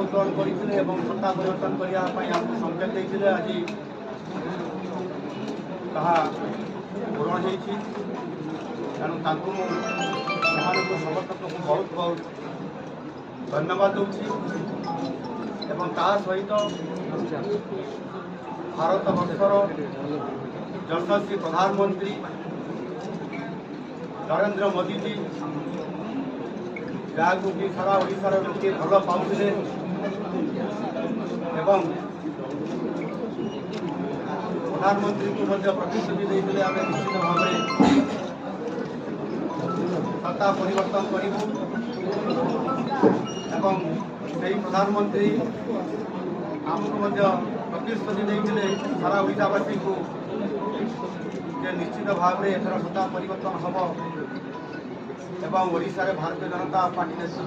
आंदोलन करते सत्ता परिवर्तन करने संकेत देते आज ताहा पूरण हो तेणु समस्त को बहुत बहुत धन्यवाद दूसरी सहित भारत वर्षर यशस्वी प्रधानमंत्री नरेंद्र मोदी जी जहाँ कि सारा ओडिशार लोके भल पाते प्रधानमंत्री को प्रतिश्रुति देते आम निश्चित भाव सत्ता परिवर्तन करूँ प्रधानमंत्री आमको प्रतिश्रुति देते सारा ओडिशावासी को निश्चित भाव में एथर सत्ता परिवर्तन हम ओडिशा भारतीय जनता पार्टी